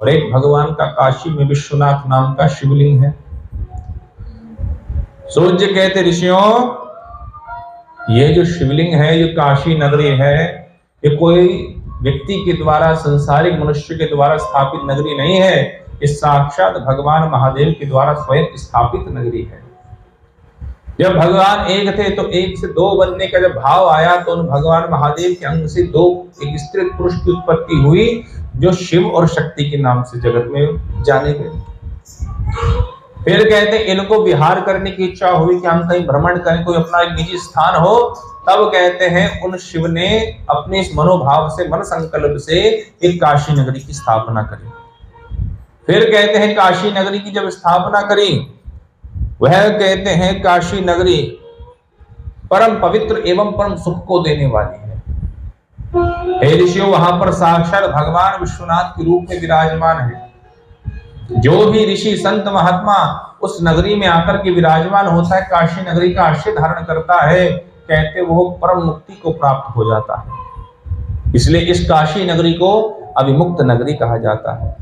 और एक भगवान का काशी में विश्वनाथ नाम का शिवलिंग है। सूत जी कहते ऋषियों, ये जो शिवलिंग है, ये काशी नगरी है, ये कोई व्यक्ति के द्वारा, संसारिक मनुष्य के द्वारा स्थापित नगरी नहीं है, ये साक्षात भगवान महादेव के द्वारा स्वयं स्थापित नगरी है। जब भगवान एक थे तो एक से दो बनने का जब भाव आया तो उन भगवान महादेव के अंग से दो, एक स्त्री पुरुष की उत्पत्ति हुई, जो शिव और शक्ति के नाम से जगत में जाने गए। फिर कहते हैं इनको विहार करने की इच्छा हुई कि हम कहीं भ्रमण करें, कोई अपना एक निजी स्थान हो। तब कहते हैं उन शिव ने अपने इस मनोभाव से, मन संकल्प से एक काशी नगरी की स्थापना करी। फिर कहते हैं काशी नगरी की जब स्थापना करी, वह कहते हैं काशी नगरी परम पवित्र एवं परम सुख को देने वाली है। हे ऋषियों, वहां पर साक्षात भगवान विश्वनाथ के रूप में विराजमान है। जो भी ऋषि संत महात्मा उस नगरी में आकर के विराजमान होता है, काशी नगरी का आश्रय धारण करता है, कहते वो परम मुक्ति को प्राप्त हो जाता है। इसलिए इस काशी नगरी को अविमुक्त नगरी कहा जाता है।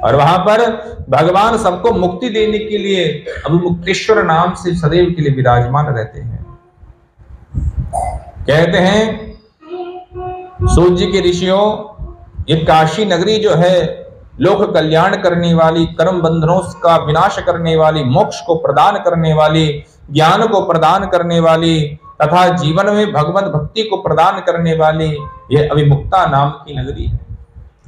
और वहां पर भगवान सबको मुक्ति देने के लिए अविमुक्तेश्वर नाम से सदैव के लिए विराजमान रहते हैं। कहते हैं सूत जी के ऋषियों, ये काशी नगरी जो है लोक कल्याण करने वाली, कर्म बंधनों का विनाश करने वाली, मोक्ष को प्रदान करने वाली, ज्ञान को प्रदान करने वाली तथा जीवन में भगवत भक्ति को प्रदान करने वाली यह अविमुक्ता नाम की नगरी है।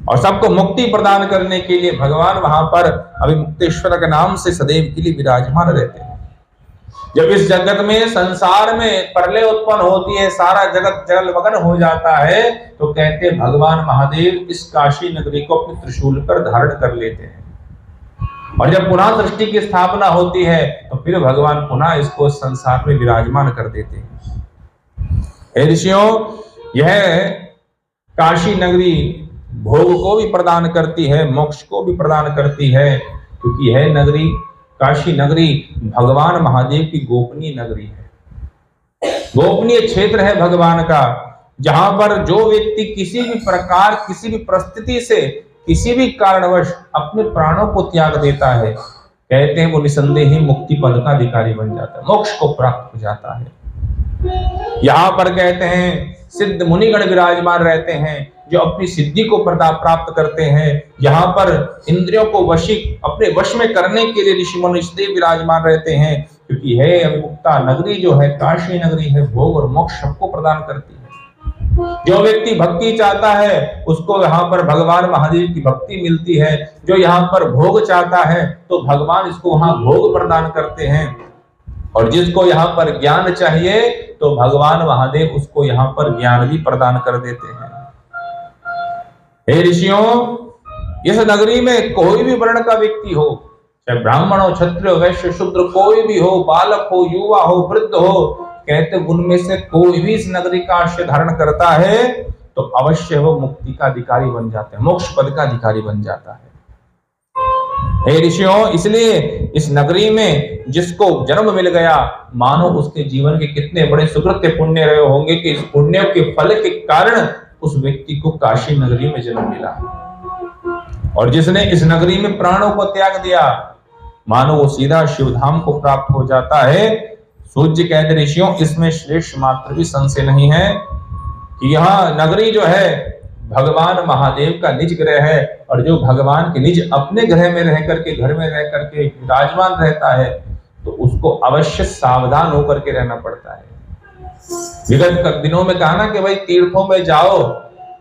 और सबको मुक्ति प्रदान करने के लिए भगवान वहां पर अविमुक्तेश्वर के नाम से सदैव के लिए विराजमान रहते हैं। जब इस जगत में, संसार में प्रलय उत्पन्न होती है, सारा जगत जलमग्न हो जाता है, तो कहते हैं भगवान महादेव इस काशी नगरी को अपने त्रिशूल पर धारण कर लेते हैं। और जब पुनः सृष्टि की स्थापना होती है तो फिर भगवान पुनः इसको संसार में विराजमान कर देते हैं। हे ऋषियों, यह काशी नगरी भोग को भी प्रदान करती है, मोक्ष को भी प्रदान करती है, क्योंकि यह नगरी, काशी नगरी भगवान महादेव की गोपनीय नगरी है। गोपनीय क्षेत्र है भगवान का, जहां पर जो व्यक्ति किसी भी प्रकार, किसी भी परिस्थिति से, किसी भी कारणवश अपने प्राणों को त्याग देता है, कहते हैं वो निसंदेह ही मुक्ति पद का अधिकारी बन जाता है, मोक्ष को प्राप्त हो जाता है। यहाँ पर कहते हैं सिद्ध मुनिगण विराजमान रहते हैं, जो अपनी सिद्धि को प्राप्त करते हैं। यहाँ पर इंद्रियों को अपने वश में करने के लिए ऋषि मनुष्य विराजमान रहते हैं, क्योंकि है अविमुक्ता नगरी जो है, काशी नगरी है, भोग और मोक्ष सबको प्रदान करती है। जो व्यक्ति भक्ति चाहता है उसको यहाँ पर भगवान महादेव की भक्ति मिलती है। जो यहाँ पर भोग चाहता है तो भगवान इसको वहां भोग प्रदान करते हैं। और जिसको यहाँ पर ज्ञान चाहिए तो भगवान महादेव उसको यहाँ पर ज्ञान भी प्रदान कर देते हैं। हे ऋषियों, इस नगरी में कोई भी वर्ण का व्यक्ति हो, चाहे ब्राह्मण हो, क्षत्रिय, वैश्य, शूद्र, कोई भी हो, बालक हो, युवा हो, वृद्ध हो, कहते उनमें से कोई भी इस नगरी का आश्रय धारण करता है तो अवश्य वो मुक्ति का अधिकारी बन जाता है, मोक्ष पद का अधिकारी बन जाता है। हे ऋषियों, इसलिए इस नगरी में जिसको जन्म मिल गया, मानो उसके जीवन के कितने बड़े सुकृत्य पुण्य रहे होंगे कि इस पुण्य के फल के कारण उस व्यक्ति को काशी नगरी में जन्म मिला। और जिसने इस नगरी में प्राणों को त्याग दिया, मानो वो सीधा शिवधाम को प्राप्त हो जाता है। सूत जी कहते ऋषियों, इसमें श्रेष्ठ मात्र भी संशय नहीं है कि यह नगरी जो है भगवान महादेव का निज ग्रह है। और जो भगवान के निज अपने ग्रह में रह करके, घर में रह करके विराजमान रहता है, तो उसको अवश्य सावधान होकर के रहना पड़ता है। विगत दिनों में कहा ना कि भाई तीर्थों में जाओ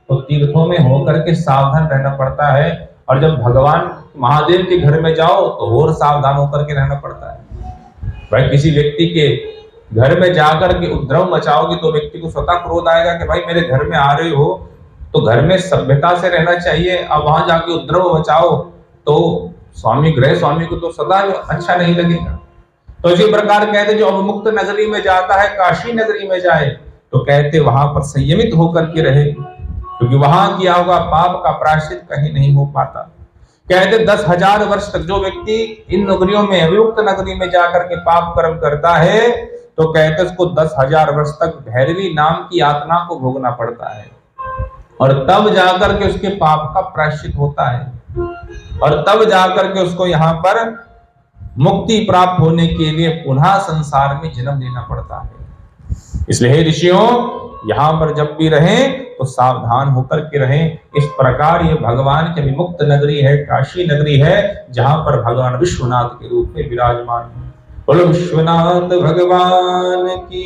तो तीर्थों में होकर के सावधान रहना पड़ता है, और जब भगवान महादेव के घर में जाओ तो और सावधान होकर के रहना पड़ता है। भाई किसी व्यक्ति के घर में जाकर के उपद्रव मचाओगे तो व्यक्ति को स्वतः क्रोध आएगा कि भाई मेरे घर में आ रहे हो तो घर में सभ्यता से रहना चाहिए, अब वहां जाके उपद्रव मचाओ तो गृह स्वामी को तो सदा अच्छा नहीं लगेगा। तो इसी प्रकार कहते जो अविमुक्त नगरी में जाता है, काशी नगरी में जाए, तो कहते वहां पर संयमित होकर के रहे, क्योंकि वहां किया होगा पाप का प्रायश्चित कहीं नहीं हो पाता। कहते 10,000 वर्ष तक जो व्यक्ति इन नगरियों में, अविमुक्त नगरी में जाकर के पाप कर्म करता है, तो कहते उसको 10,000 वर्ष तक भैरवी नाम की यातना को भोगना पड़ता है, और तब जाकर के उसके पाप का प्रायश्चित होता है। और तब जाकर के उसको यहाँ पर मुक्ति प्राप्त होने के लिए पुनः संसार में जन्म लेना पड़ता है। इसलिए हे ऋषियों, यहाँ पर जब भी रहें तो सावधान होकर के रहें। इस प्रकार ये भगवान की विमुक्त नगरी है, काशी नगरी है, जहां पर भगवान विश्वनाथ के रूप में विराजमान है। बोलो विश्वनाथ भगवान की।